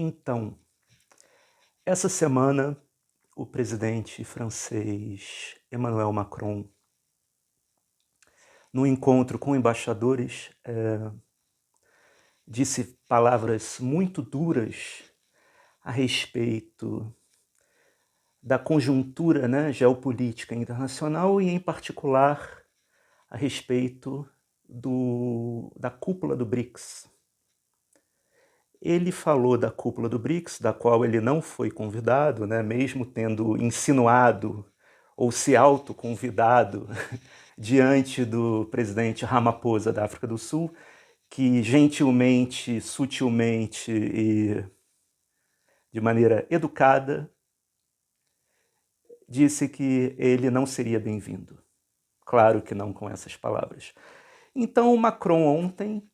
Então, essa semana, o presidente francês Emmanuel Macron, no encontro com embaixadores, disse palavras muito duras a respeito da conjuntura, geopolítica internacional e, em particular, a respeito da cúpula do BRICS. Ele falou da cúpula do BRICS, da qual ele não foi convidado, mesmo tendo insinuado ou se autoconvidado diante do presidente Ramaphosa da África do Sul, que gentilmente, sutilmente e de maneira educada disse que ele não seria bem-vindo. Claro que não com essas palavras. Então, o Macron ontem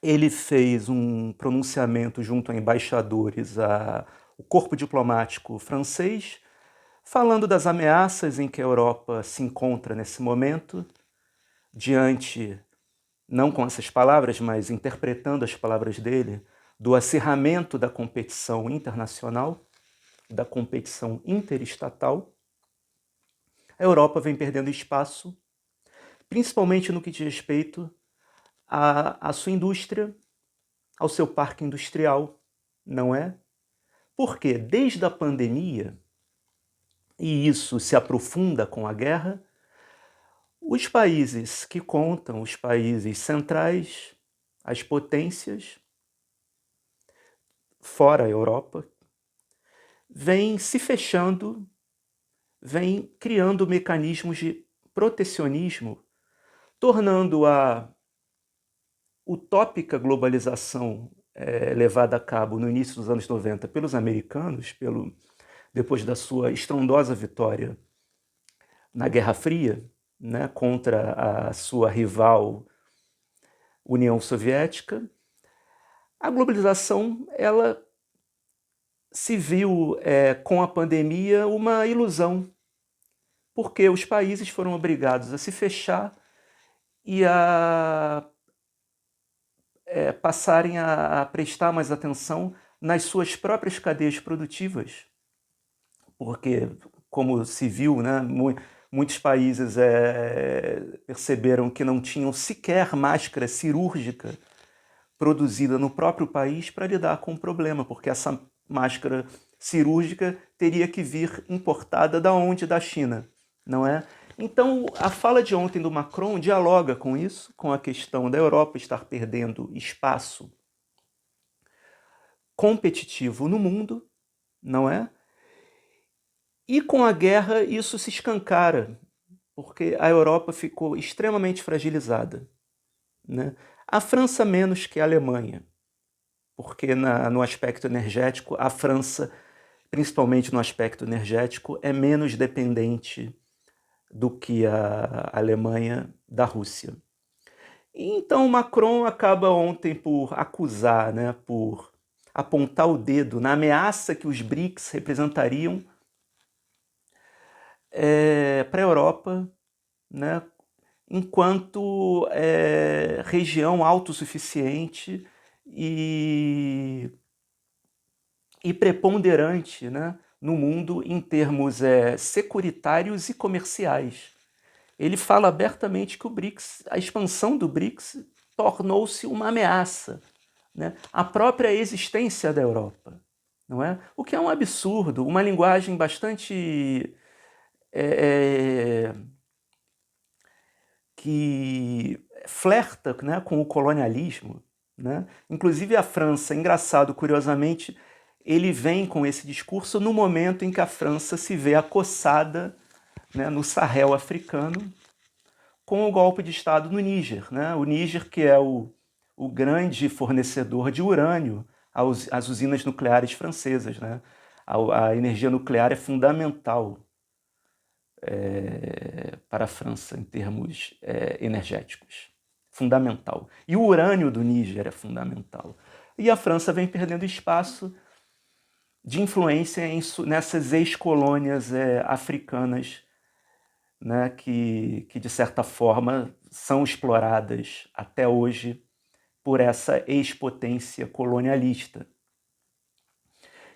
ele fez um pronunciamento junto a embaixadores, o corpo diplomático francês, falando das ameaças em que a Europa se encontra nesse momento, diante, não com essas palavras, mas interpretando as palavras dele, do acirramento da competição internacional, da competição interestatal. A Europa vem perdendo espaço, principalmente no que diz respeito à sua indústria, ao seu parque industrial, não é? Porque desde a pandemia, e isso se aprofunda com a guerra, os países que contam, os países centrais, as potências, fora a Europa, vêm se fechando, vêm criando mecanismos de protecionismo, tornando a utópica globalização levada a cabo no início dos anos 90 pelos americanos, depois da sua estrondosa vitória na Guerra Fria, contra a sua rival União Soviética, a globalização ela se viu com a pandemia uma ilusão, porque os países foram obrigados a se fechar e a passarem a prestar mais atenção nas suas próprias cadeias produtivas. Porque, como se viu, muitos países perceberam que não tinham sequer máscara cirúrgica produzida no próprio país para lidar com o problema, porque essa máscara cirúrgica teria que vir importada da onde? Da China, não é? Então, a fala de ontem do Macron dialoga com isso, com a questão da Europa estar perdendo espaço competitivo no mundo, não é? E com a guerra isso se escancara, porque a Europa ficou extremamente fragilizada, né? A França menos que a Alemanha, porque no aspecto energético, a França, principalmente no aspecto energético, é menos dependente do que a Alemanha da Rússia. E então Macron acaba ontem por acusar, por apontar o dedo na ameaça que os BRICS representariam para a Europa, enquanto região autossuficiente e preponderante, no mundo em termos securitários e comerciais. Ele fala abertamente que o BRICS, a expansão do BRICS tornou-se uma ameaça, à própria existência da Europa, não é? O que é um absurdo, uma linguagem bastante que flerta, com o colonialismo, Inclusive a França, engraçado, curiosamente, ele vem com esse discurso no momento em que a França se vê acossada, no Sahel africano, com o golpe de Estado no Níger. O Níger, que é o grande fornecedor de urânio às usinas nucleares francesas. A energia nuclear é fundamental para a França em termos energéticos. Fundamental. E o urânio do Níger é fundamental. E a França vem perdendo espaço de influência nessas ex-colônias africanas, que, de certa forma, são exploradas até hoje por essa ex-potência colonialista.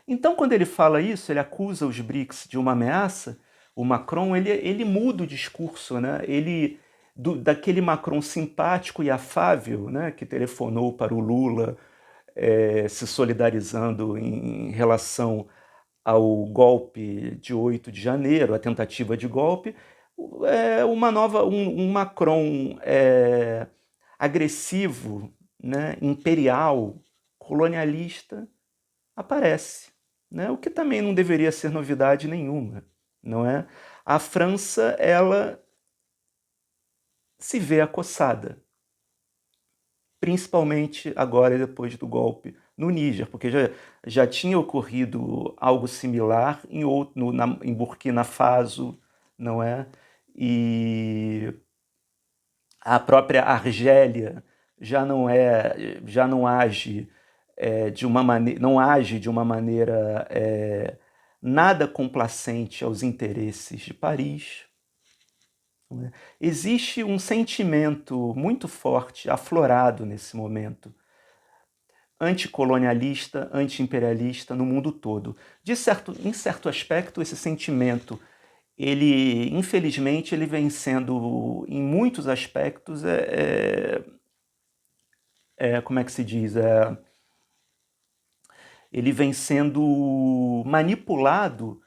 Então, quando ele fala isso, ele acusa os BRICS de uma ameaça, o Macron, ele muda o discurso, né? Daquele Macron simpático e afável, né, que telefonou para o Lula, se solidarizando em relação ao golpe de 8 de janeiro, a tentativa de golpe, um Macron agressivo, né, imperial, colonialista, aparece, né? O que também não deveria ser novidade nenhuma, não é? A França, ela se vê acossada, principalmente agora depois do golpe no Níger, porque já tinha ocorrido algo similar em Burkina Faso, não é? E a própria Argélia já não age não age de uma maneira nada complacente aos interesses de Paris. Não é? Existe um sentimento muito forte, aflorado nesse momento, anticolonialista, anti-imperialista no mundo todo. Em certo aspecto, esse sentimento, infelizmente, ele vem sendo, em muitos aspectos, como é que se diz? Ele vem sendo manipulado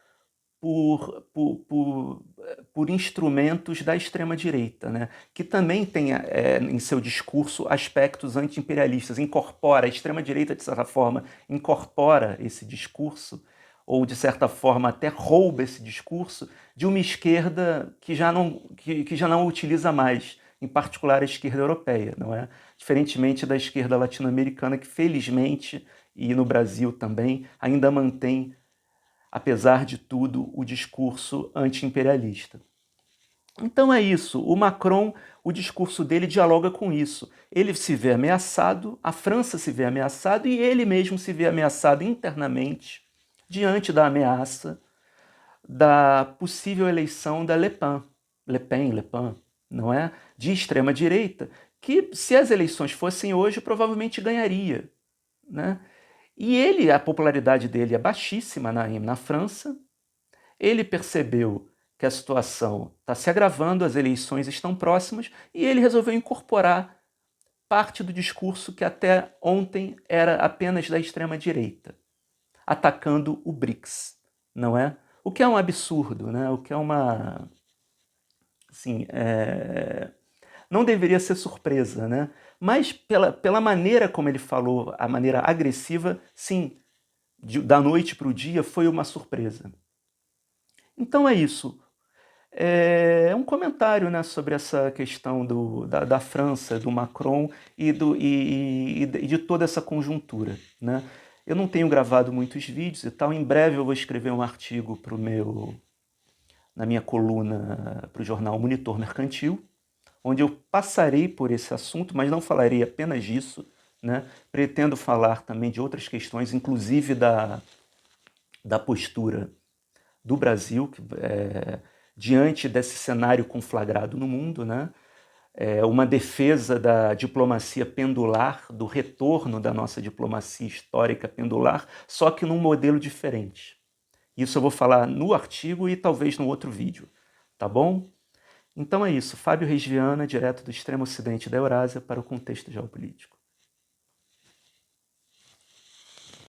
por instrumentos da extrema-direita, né? Que também tem em seu discurso aspectos anti-imperialistas, a extrema-direita, de certa forma, incorpora esse discurso, ou de certa forma até rouba esse discurso de uma esquerda que já não utiliza mais, em particular a esquerda europeia, não é? Diferentemente da esquerda latino-americana, que felizmente, e no Brasil também, ainda mantém, apesar de tudo, o discurso anti-imperialista. Então é isso, o Macron, o discurso dele dialoga com isso. Ele se vê ameaçado, a França se vê ameaçada e ele mesmo se vê ameaçado internamente diante da ameaça da possível eleição da Le Pen, não é? De extrema-direita, que se as eleições fossem hoje, provavelmente ganharia, né? E a popularidade dele é baixíssima na França. Ele percebeu que a situação está se agravando, as eleições estão próximas, e ele resolveu incorporar parte do discurso que até ontem era apenas da extrema-direita, atacando o BRICS, não é? O que é um absurdo, né? O que é uma... Assim, não deveria ser surpresa, né? Mas pela maneira como ele falou, a maneira agressiva, sim, da noite para o dia, foi uma surpresa. Então é isso. É um comentário, né, sobre essa questão da França, do Macron e de toda essa conjuntura, né? Eu não tenho gravado muitos vídeos e tal. Em breve eu vou escrever um artigo na minha coluna para o jornal Monitor Mercantil, onde eu passarei por esse assunto, mas não falarei apenas disso, né? Pretendo falar também de outras questões, inclusive da postura do Brasil, diante desse cenário conflagrado no mundo, né? Uma defesa da diplomacia pendular, do retorno da nossa diplomacia histórica pendular, só que num modelo diferente. Isso eu vou falar no artigo e talvez no outro vídeo, tá bom? Então é isso, Fábio Reis Viana, direto do extremo ocidente da Eurásia para o contexto geopolítico.